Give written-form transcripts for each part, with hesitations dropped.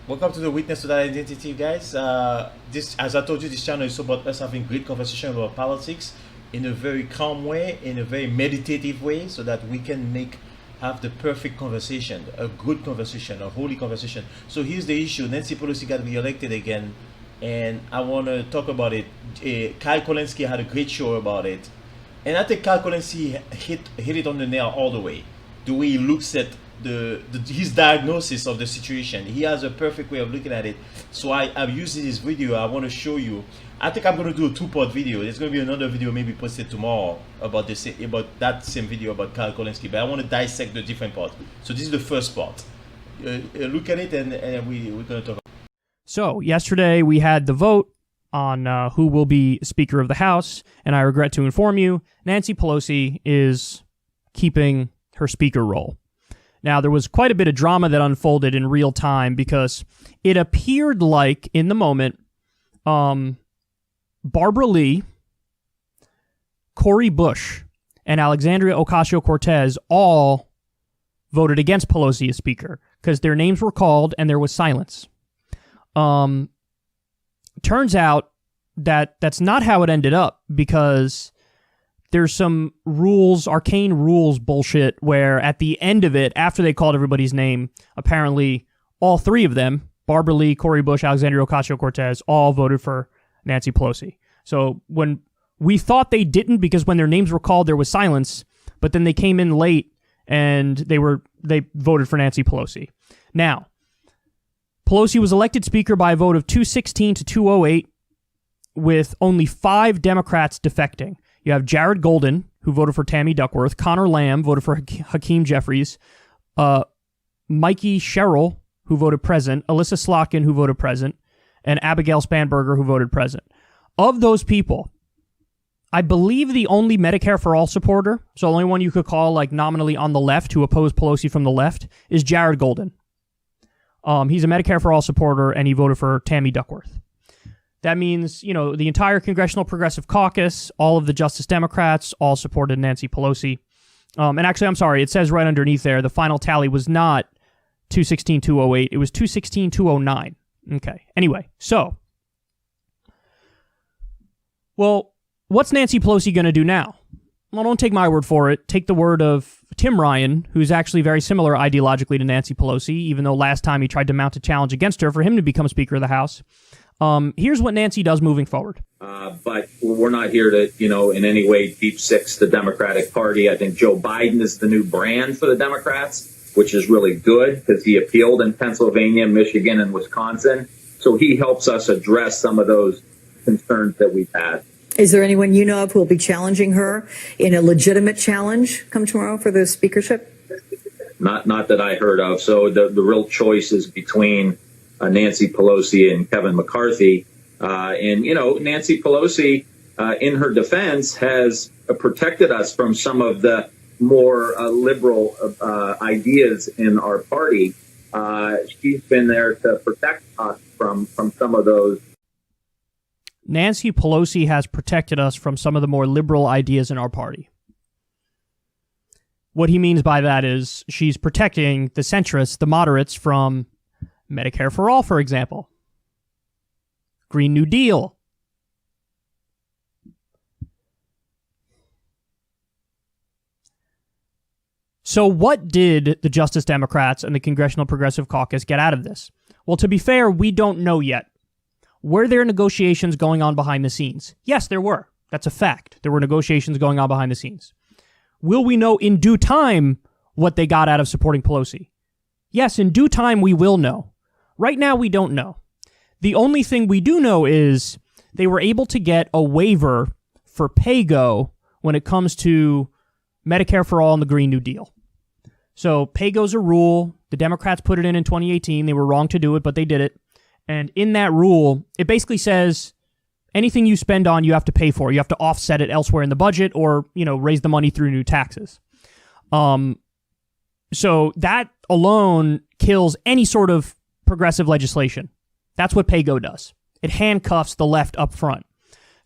Welcome to the Witness to That Identity, guys. This, as I told you, this channel is about us having great conversation about politics in a very calm way, in a very meditative way, so that we can have the perfect conversation, a good conversation, a holy conversation. So here's the issue: Nancy Pelosi got reelected again, and I want to talk about it. Kyle Kulinski had a great show about it, and I think Kyle Kulinski hit it on the nail all the way. The way he looks at his diagnosis of the situation. He has a perfect way of looking at it. So I'm using this video. I want to show you. I think I'm going to do a two-part video. There's going to be another video maybe posted tomorrow about that same video about Kyle Kulinski. But I want to dissect the different parts. So this is the first part. Look at it and we're going to talk. So yesterday we had the vote on who will be Speaker of the House. And I regret to inform you, Nancy Pelosi is keeping her Speaker role. Now, there was quite a bit of drama that unfolded in real time because it appeared like, in the moment, Barbara Lee, Cori Bush, and Alexandria Ocasio-Cortez all voted against Pelosi as Speaker because their names were called and there was silence. Turns out that that's not how it ended up because there's some arcane rules bullshit where at the end of it, after they called everybody's name, apparently all three of them, Barbara Lee, Cori Bush, Alexandria Ocasio-Cortez, all voted for Nancy Pelosi. So when we thought they didn't because when their names were called, there was silence, but then they came in late and they voted for Nancy Pelosi. Now, Pelosi was elected Speaker by a vote of 216 to 208 with only 5 Democrats defecting. You have Jared Golden, who voted for Tammy Duckworth. Connor Lamb voted for Hakeem Jeffries. Mikey Sherrill, who voted present. Alyssa Slotkin, who voted present. And Abigail Spanberger, who voted present. Of those people, I believe the only Medicare for All supporter, so the only one you could call like nominally on the left who opposed Pelosi from the left, is Jared Golden. He's a Medicare for All supporter, and he voted for Tammy Duckworth. That means, the entire Congressional Progressive Caucus, all of the Justice Democrats, all supported Nancy Pelosi. And actually, I'm sorry, it says right underneath there, the final tally was not 216-208, it was 216-209. Okay, anyway, so. Well, what's Nancy Pelosi going to do now? Well, don't take my word for it. Take the word of Tim Ryan, who's actually very similar ideologically to Nancy Pelosi, even though last time he tried to mount a challenge against her for him to become Speaker of the House. Here's what Nancy does moving forward. But we're not here to, in any way deep six the Democratic Party. I think Joe Biden is the new brand for the Democrats, which is really good because he appealed in Pennsylvania, Michigan, and Wisconsin. So he helps us address some of those concerns that we've had. Is there anyone you know of who will be challenging her in a legitimate challenge come tomorrow for the speakership? Not that I heard of. So the real choice is between Nancy Pelosi and Kevin McCarthy. Nancy Pelosi, in her defense, has protected us from some of the more liberal ideas in our party. She's been there to protect us from some of those. Nancy Pelosi has protected us from some of the more liberal ideas in our party. What he means by that is she's protecting the centrists, the moderates, from Medicare for All, for example. Green New Deal. So what did the Justice Democrats and the Congressional Progressive Caucus get out of this? Well, to be fair, we don't know yet. Were there negotiations going on behind the scenes? Yes, there were. That's a fact. There were negotiations going on behind the scenes. Will we know in due time what they got out of supporting Pelosi? Yes, in due time we will know. Right now we don't know. The only thing we do know is they were able to get a waiver for PAYGO when it comes to Medicare for All and the Green New Deal. So PAYGO's a rule. The Democrats put it in 2018. They were wrong to do it, but they did it. And in that rule, it basically says anything you spend on, you have to pay for. You have to offset it elsewhere in the budget or, raise the money through new taxes. So that alone kills any sort of progressive legislation. That's what PAYGO does. It handcuffs the left up front.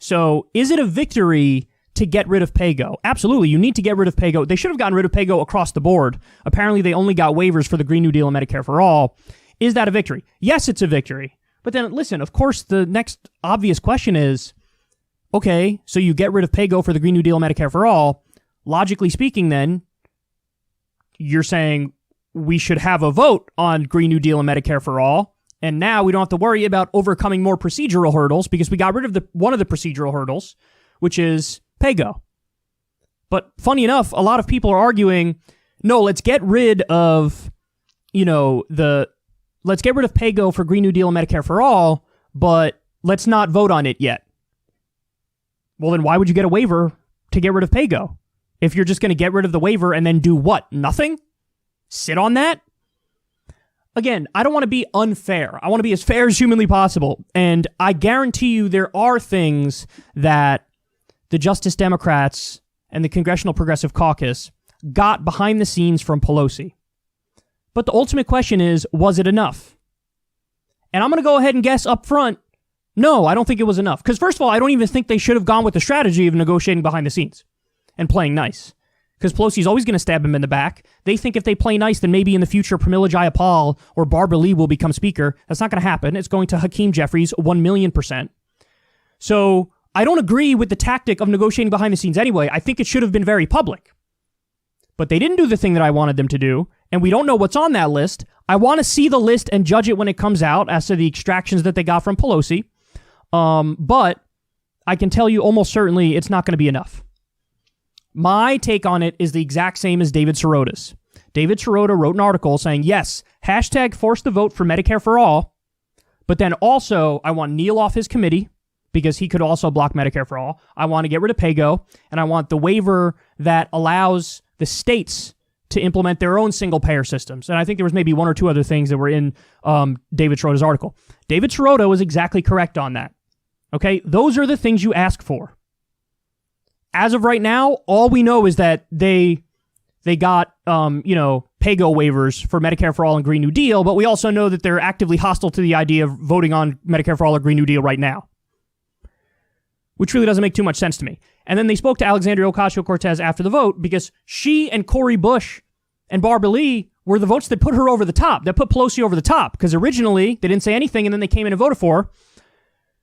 So is it a victory to get rid of PAYGO? Absolutely. You need to get rid of PAYGO. They should have gotten rid of PAYGO across the board. Apparently, they only got waivers for the Green New Deal and Medicare for All. Is that a victory? Yes, it's a victory. But then, listen, of course, the next obvious question is, okay, so you get rid of PAYGO for the Green New Deal, Medicare for All. Logically speaking, then, you're saying we should have a vote on Green New Deal and Medicare for All, and now we don't have to worry about overcoming more procedural hurdles because we got rid of one of the procedural hurdles, which is PAYGO. But funny enough, a lot of people are arguing, no, let's get rid of, let's get rid of PAYGO for Green New Deal and Medicare for All, but let's not vote on it yet. Well, then why would you get a waiver to get rid of PAYGO? If you're just going to get rid of the waiver and then do what? Nothing? Sit on that? Again, I don't want to be unfair. I want to be as fair as humanly possible. And I guarantee you there are things that the Justice Democrats and the Congressional Progressive Caucus got behind the scenes from Pelosi. But the ultimate question is, was it enough? And I'm going to go ahead and guess up front, no, I don't think it was enough. Because first of all, I don't even think they should have gone with the strategy of negotiating behind the scenes and playing nice. Because Pelosi's always going to stab him in the back. They think if they play nice, then maybe in the future Pramila Jayapal or Barbara Lee will become speaker. That's not going to happen. It's going to Hakeem Jeffries 1,000,000%. So I don't agree with the tactic of negotiating behind the scenes anyway. I think it should have been very public. But they didn't do the thing that I wanted them to do, and we don't know what's on that list. I want to see the list and judge it when it comes out as to the extractions that they got from Pelosi. But I can tell you almost certainly it's not going to be enough. My take on it is the exact same as David Sirota's. David Sirota wrote an article saying, yes, hashtag force the vote for Medicare for all, but then also I want Neil off his committee because he could also block Medicare for all. I want to get rid of PAYGO, and I want the waiver that allows the states to implement their own single-payer systems. And I think there was maybe one or two other things that were in David Sirota's article. David Sirota was exactly correct on that. Okay, those are the things you ask for. As of right now, all we know is that they got, PAYGO waivers for Medicare for All and Green New Deal, but we also know that they're actively hostile to the idea of voting on Medicare for All or Green New Deal right now, which really doesn't make too much sense to me. And then they spoke to Alexandria Ocasio-Cortez after the vote because she and Cori Bush and Barbara Lee were the votes that put her over the top, that put Pelosi over the top, because originally they didn't say anything and then they came in and voted for her.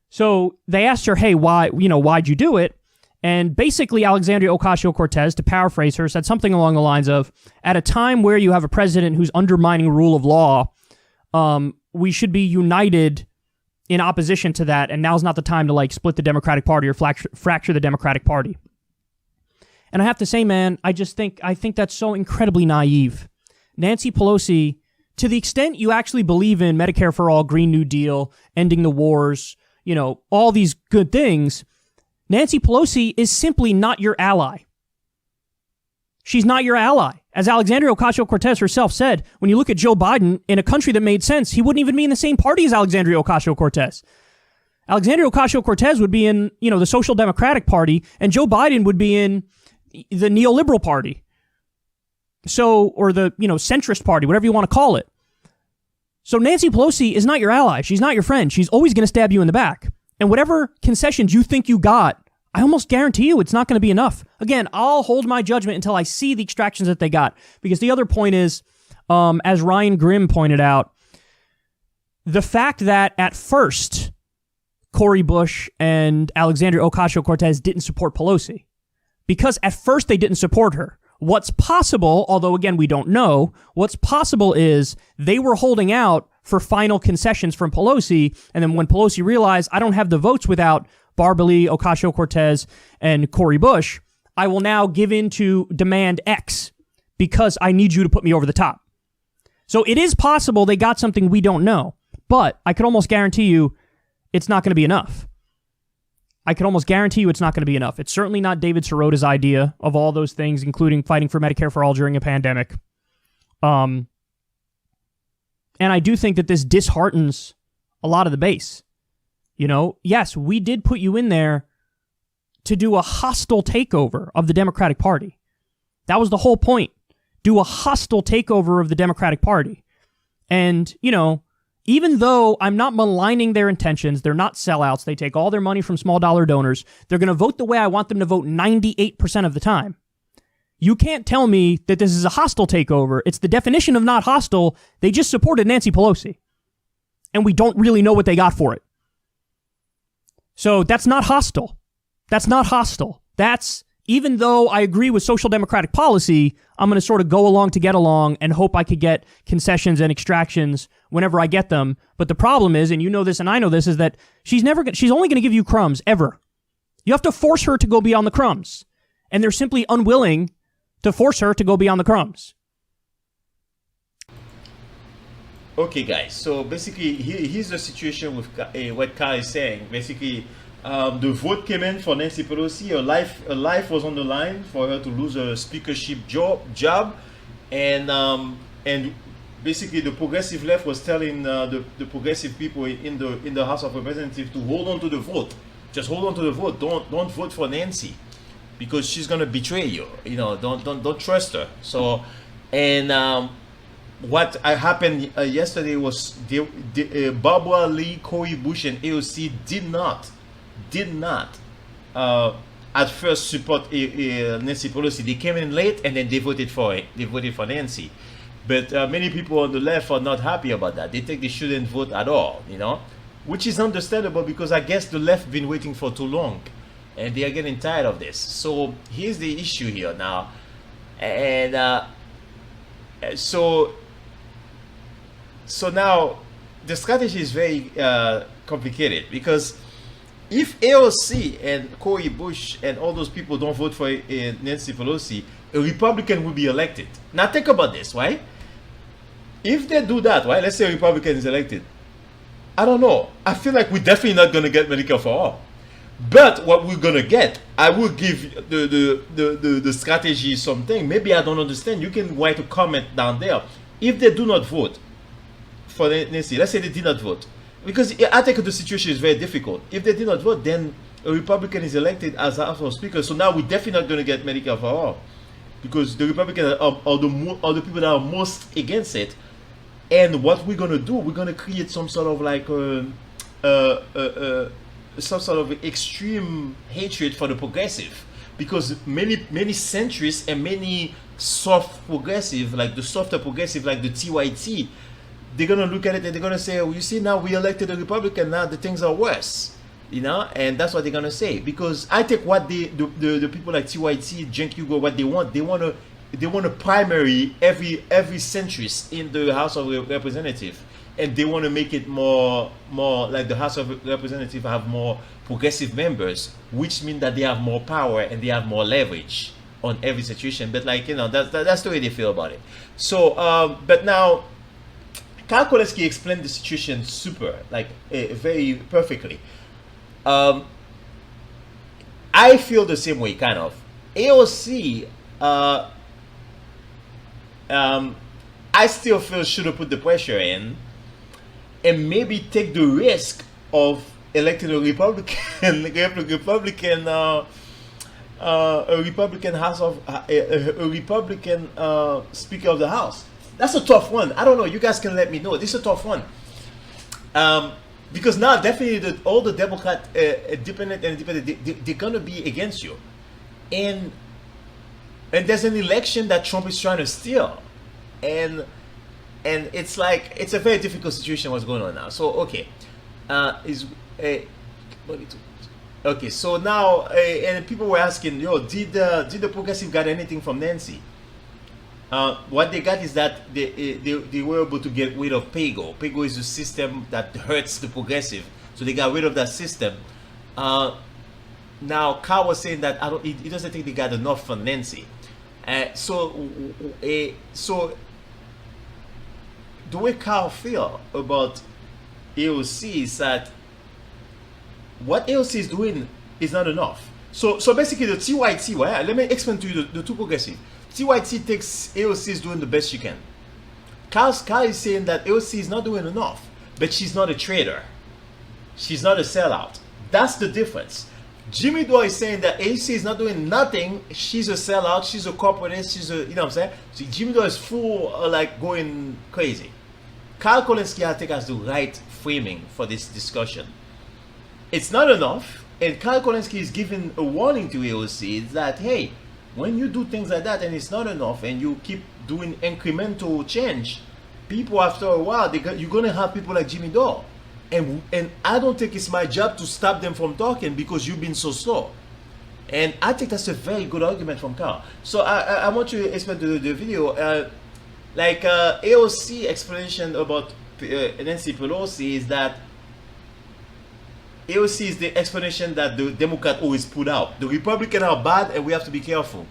So they asked her, hey, why'd you do it? And basically, Alexandria Ocasio-Cortez, to paraphrase her, said something along the lines of, at a time where you have a president who's undermining rule of law, we should be united in opposition to that, and now's not the time to split the Democratic Party or fracture the Democratic Party. And I have to say, man, I think that's so incredibly naive. Nancy Pelosi, to the extent you actually believe in Medicare for All, Green New Deal, ending the wars, all these good things, Nancy Pelosi is simply not your ally. She's not your ally. As Alexandria Ocasio-Cortez herself said, when you look at Joe Biden, in a country that made sense, he wouldn't even be in the same party as Alexandria Ocasio-Cortez. Alexandria Ocasio-Cortez would be in, the Social Democratic Party, and Joe Biden would be in the neoliberal party. So, or the, centrist party, whatever you want to call it. So Nancy Pelosi is not your ally. She's not your friend. She's always going to stab you in the back. And whatever concessions you think you got, I almost guarantee you it's not going to be enough. Again, I'll hold my judgment until I see the extractions that they got. Because the other point is, as Ryan Grimm pointed out, the fact that at first Cori Bush and Alexandria Ocasio-Cortez didn't support Pelosi. Because at first they didn't support her. What's possible, although again we don't know, what's possible is they were holding out for final concessions from Pelosi, and then when Pelosi realized, I don't have the votes without Barbara Lee, Ocasio-Cortez, and Cori Bush, I will now give in to demand X because I need you to put me over the top. So it is possible they got something we don't know, but I could almost guarantee you it's not going to be enough. It's certainly not David Sirota's idea of all those things, including fighting for Medicare for all during a pandemic. And I do think that this disheartens a lot of the base. Yes, we did put you in there to do a hostile takeover of the Democratic Party. That was the whole point. Do a hostile takeover of the Democratic Party. And, even though I'm not maligning their intentions, they're not sellouts. They take all their money from small dollar donors. They're going to vote the way I want them to vote 98% of the time. You can't tell me that this is a hostile takeover. It's the definition of not hostile. They just supported Nancy Pelosi. and we don't really know what they got for it. So that's not hostile. That's not hostile. That's, even though I agree with social democratic policy, I'm going to sort of go along to get along and hope I could get concessions and extractions whenever I get them. But the problem is, and you know this and I know this, is that she's only going to give you crumbs, ever. You have to force her to go beyond the crumbs. And they're simply unwilling to force her to go beyond the crumbs. Okay, guys. So basically, here's the situation with what Carl is saying. Basically, the vote came in for Nancy Pelosi. Her life was on the line for her to lose her speakership job, and basically the progressive left was telling the progressive people in the House of Representatives to hold on to the vote. Just hold on to the vote. Don't vote for Nancy, because she's gonna betray you. You know, don't trust her. So, and what happened yesterday was Barbara Lee, Cori Bush, and AOC did not at first support Nancy Pelosi. They came in late and then they voted for Nancy. But many people on the left are not happy about that. They think they shouldn't vote at all, you know, which is understandable, because I guess the left been waiting for too long and they are getting tired of this. So here's the issue here now, and so now the strategy is very complicated, because if AOC and Cori Bush and all those people don't vote for Nancy Pelosi, a Republican will be elected. Now think about this, right? If they do that, right? Let's say a Republican is elected. I don't know. I feel like we're definitely not going to get Medicare for all. But what we're going to get, I will give the strategy something. Maybe I don't understand. You can write a comment down there. If they do not vote for Nancy, let's say they did not vote, because I think the situation is very difficult. If they did not vote, then a Republican is elected as House of Speaker. So now we're definitely not going to get Medicare for all, because the Republicans are the people that are most against it. And what we're going to do, we're going to create some sort of like some sort of extreme hatred for the progressive, because many centrists and many soft progressive, like the softer progressive, like the TYT, they're going to look at it and they're going to say, oh, you see, now we elected a Republican, now the things are worse, you know. And that's what they're going to say, because I think what the people like TYT, Cenk Uygur, what they want to primary every centrist in the House of Representatives, and they want to make it more like the House of Representatives have more progressive members, which means that they have more power and they have more leverage on every situation. But like, you know, that's the way they feel about it. So but now Karl Kulinski explained the situation very perfectly. I feel the same way, kind of. AOC, I still feel should have put the pressure in and maybe take the risk of electing a Republican, a Republican Speaker of the House. That's a tough one. I don't know. You guys can let me know. This is a tough one. Because now definitely all the Democrat, independent, they're gonna be against you, and there's an election that Trump is trying to steal, and it's like it's a very difficult situation what's going on now. So okay, okay. So now and people were asking, yo, did the progressive got anything from Nancy? What they got is that they were able to get rid of PAYGO. PAYGO is a system that hurts the progressive, so they got rid of that system. Now Carl was saying that he doesn't think they got enough from Nancy. So the way Carl feel about AOC is that what AOC is doing is not enough. So basically the TYT, right? Let me explain to you the two progressive. TYT thinks AOC is doing the best she can. Carl is saying that AOC is not doing enough, but she's not a traitor. She's not a sellout. That's the difference. Jimmy Dore is saying that AOC is not doing nothing. She's a sellout. She's a corporatist. She's a, you know what I'm saying? So Jimmy Dore is full, like going crazy. Karl Kulinski, I think, has the right framing for this discussion. It's not enough, and Karl Kulinski is giving a warning to AOC that, hey, when you do things like that and it's not enough and you keep doing incremental change, people after a while, you're gonna have people like Jimmy Dore, and I don't think it's my job to stop them from talking because you've been so slow. And I think that's a very good argument from Carl. So I want you to explain the video, AOC explanation about Nancy Pelosi is that AOC is the explanation that the Democrat always put out. The Republicans are bad and we have to be careful.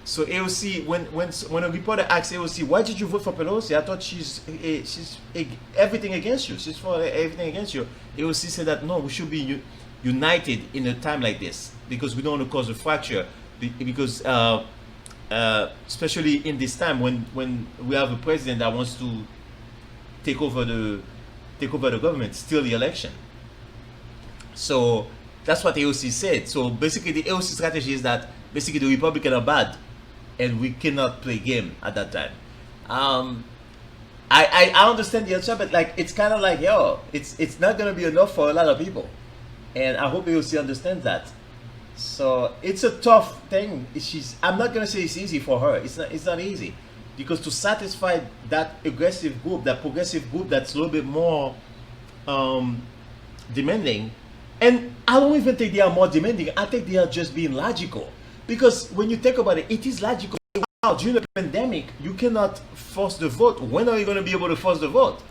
So AOC, when a reporter asks AOC, why did you vote for Pelosi? I thought she's everything against you. She's for everything against you. AOC said that no, we should be united in a time like this because we don't want to cause a fracture. Because especially in this time when we have a president that wants to take over the government, steal the election. So that's what AOC said. So basically, the AOC strategy is that basically the Republicans are bad, and we cannot play game at that time. I understand the answer, but like it's kind of like it's not gonna be enough for a lot of people, and I hope AOC understands that. So it's a tough thing. I'm not gonna say it's easy for her. It's not easy because to satisfy that aggressive group, that progressive group that's a little bit more demanding. And I don't even think they are more demanding. I think they are just being logical. Because when you think about it, it is logical. Wow, during the pandemic, you cannot force the vote. When are you going to be able to force the vote?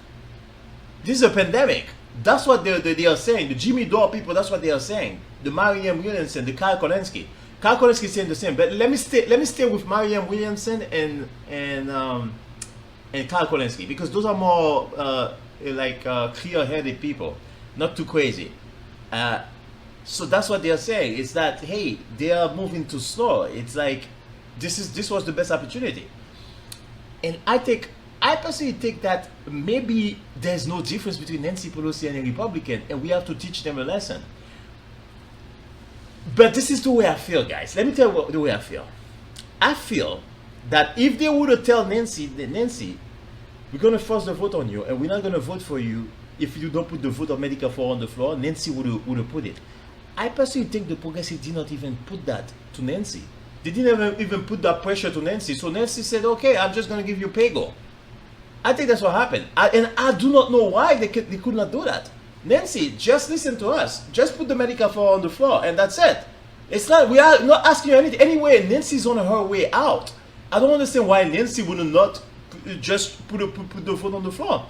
This is a pandemic. That's what they are saying. The Jimmy Dore people, that's what they are saying. The Marianne Williamson, the Kyle Kulinski. Kyle Kulinski is saying the same. But let me stay with Marianne Williamson and Kyle Kulinski. Because those are more clear-headed people. Not too crazy. So that's what they are saying. It's that hey, they are moving too slow. It's like this was the best opportunity, and I personally think that maybe there's no difference between Nancy Pelosi and a Republican, and we have to teach them a lesson. But this is the way I feel, guys. Let me tell you the way I feel. I feel that if they would have tell Nancy, we're gonna force the vote on you, and we're not gonna vote for you if you don't put the vote of Medicare for on the floor, Nancy would have put it. I personally think the progressive did not even put that to Nancy. They didn't even put that pressure to Nancy. So Nancy said, okay, I'm just going to give you pay-go. I think that's what happened. And I do not know why they could not do that. Nancy, just listen to us. Just put the Medicare for on the floor, and that's it. It's not, we are not asking you anything. Anyway, Nancy's on her way out. I don't understand why Nancy would not just put the vote on the floor.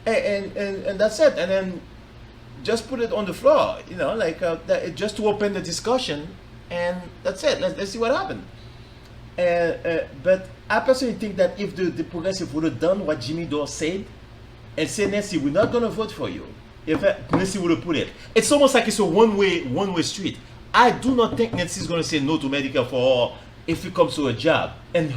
And that's it, and then just put it on the floor, just to open the discussion, and that's it. Let's see what happened. But I personally think that if the progressive would have done what Jimmy Dore said and said, Nancy, we're not going to vote for you, if Nancy would have put it, it's almost like it's a one-way street. I do not think Nancy's going to say no to Medicare for all if it comes to a job. And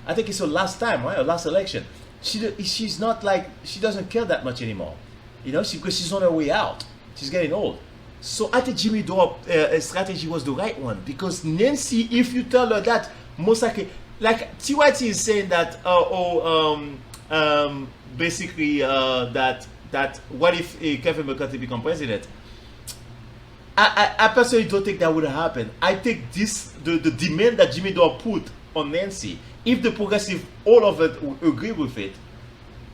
I think it's her last time, right? Her last election. She's not like, she doesn't care that much anymore, because she's on her way out. She's getting old. So I think Jimmy Dore strategy was the right one, because Nancy, if you tell her that, most likely, like TYT is saying that, basically that what if Kevin McCarthy become president? I personally don't think that would have happened. I think the demand that Jimmy Dore put on Nancy, if the progressive, all of it agree with it,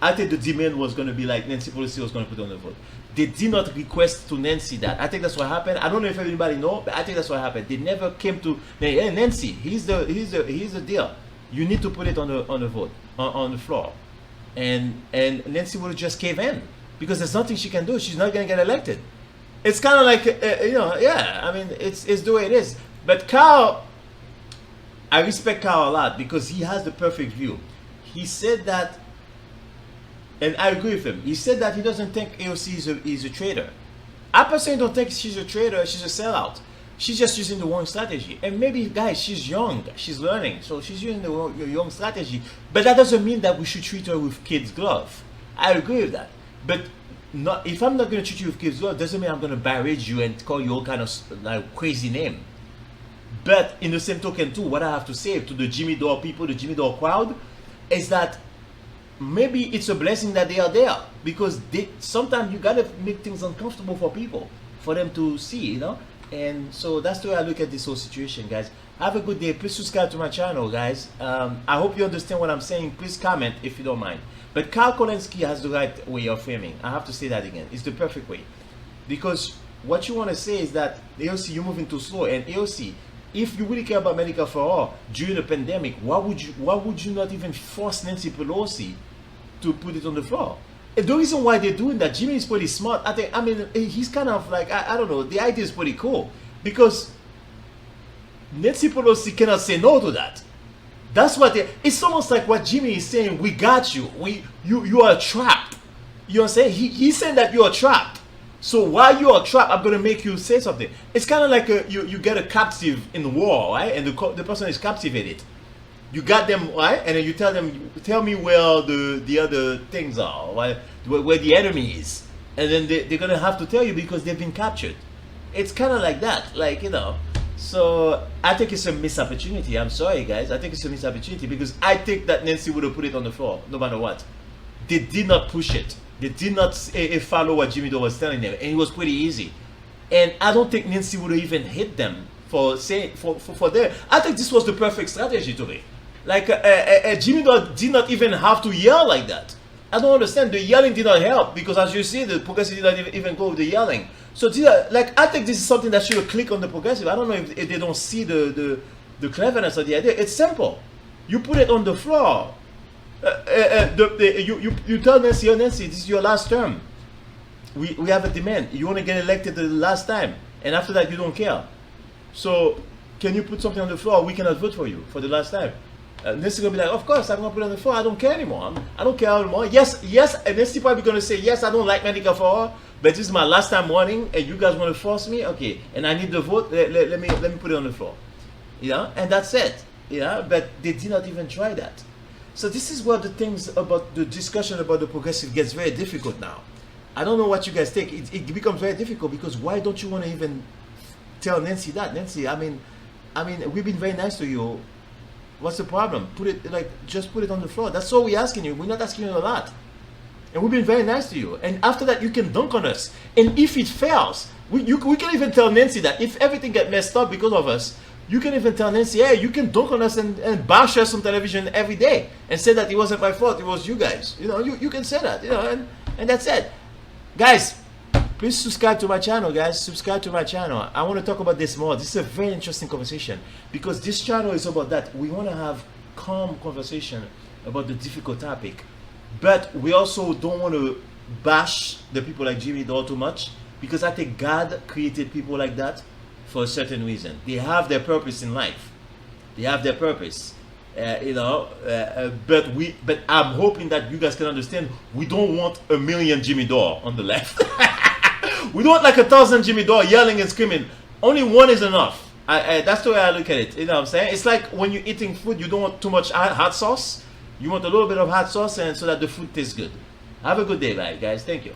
I think the demand was going to be like Nancy Pelosi was going to put on the vote. They did not request to Nancy that. I think that's what happened. I don't know if everybody know, but I think that's what happened. They never came to, hey Nancy, here's the deal. You need to put it on the vote, on the floor, and Nancy would just cave in because there's nothing she can do. She's not going to get elected. It's kind of like I mean it's the way it is. But Kyle, I respect Kyle a lot because he has the perfect view. He said that, and I agree with him. He said that he doesn't think AOC is a traitor. I personally don't think she's a traitor. She's a sellout. She's just using the wrong strategy. And maybe, guys, she's young. She's learning. So she's using the wrong strategy. But that doesn't mean that we should treat her with kid's glove. I agree with that. But if I'm not going to treat you with kid's glove, doesn't mean I'm going to barrage you and call you all kind of like crazy name. But in the same token too, what I have to say to the Jimmy Dore people, the Jimmy Dore crowd, is that maybe it's a blessing that they are there, because sometimes you gotta make things uncomfortable for people, for them to see, And so that's the way I look at this whole situation, guys. Have a good day. Please subscribe to my channel, guys. I hope you understand what I'm saying. Please comment if you don't mind. But Carl Kulinski has the right way of framing. I have to say that again. It's the perfect way. Because what you want to say is that AOC, you're moving too slow. And AOC, if you really care about Medicare for all during the pandemic, why would you not even force Nancy Pelosi to put it on the floor? And the reason why they're doing that, Jimmy is pretty smart. I mean, he's kind of like, I don't know, the idea is pretty cool. Because Nancy Pelosi cannot say no to that. That's what it's almost like what Jimmy is saying. We got you. You are trapped. You know what I'm saying? He's saying that you are trapped. So while you are trapped, I'm gonna make you say something. It's kind of like you get a captive in war, right? And the person is captivated. You got them, right? And then you tell them, tell me where the other things are, right? Where the enemy is. And then they're gonna have to tell you because they've been captured. It's kind of like that, like, you know. So I think it's a missed opportunity. I'm sorry, guys. I think it's a missed opportunity because I think that Nancy would have put it on the floor, no matter what. They did not push it. They did not follow what Jimmy Dore was telling them, and it was pretty easy. And I don't think Nancy would have even hit them for saying for there. I think this was the perfect strategy to me. Like Jimmy Dore did not even have to yell like that. I don't understand. The yelling did not help because, as you see, the progressive did not even go with the yelling. So, like, I think this is something that should have clicked on the progressive. I don't know if they don't see the cleverness of the idea. It's simple. You put it on the floor. You tell Nancy, oh, Nancy, this is your last term. We have a demand. You want to get elected the last time, and after that, you don't care. So, can you put something on the floor? We cannot vote for you for the last time. Nancy gonna be like, of course, I'm gonna put it on the floor. I don't care anymore. I don't care anymore. Yes. And Nancy probably gonna say, yes, I don't like Medicare for all, but this is my last time running, and you guys want to force me? Okay, and I need the vote. Let me put it on the floor. Yeah, and that's it. Yeah, but they did not even try that. So this is where the things about the discussion about the progressive gets very difficult now. I don't know what you guys think. It becomes very difficult because why don't you want to even tell Nancy that? Nancy, I mean, we've been very nice to you. What's the problem? Just put it on the floor. That's all we're asking you. We're not asking you a lot. And we've been very nice to you. And after that, you can dunk on us. And if it fails, we can even tell Nancy that if everything gets messed up because of us, you can even tell Nancy, hey, you can dunk on us and bash us on television every day and say that it wasn't my fault, it was you guys. You know, you can say that, you know, and that's it. Guys, please subscribe to my channel, guys. Subscribe to my channel. I want to talk about this more. This is a very interesting conversation because this channel is about that. We want to have calm conversation about the difficult topic. But we also don't want to bash the people like Jimmy Dore too much because I think God created people like that for a certain reason. They have their purpose in life. They have their purpose. You know, but I'm hoping that you guys can understand we don't want 1 million Jimmy Dore on the left. We don't want like 1,000 Jimmy Dore yelling and screaming. Only one is enough. That's the way I look at it. You know what I'm saying? It's like when you're eating food, you don't want too much hot sauce. You want a little bit of hot sauce and so that the food tastes good. Have a good day, guys. Thank you.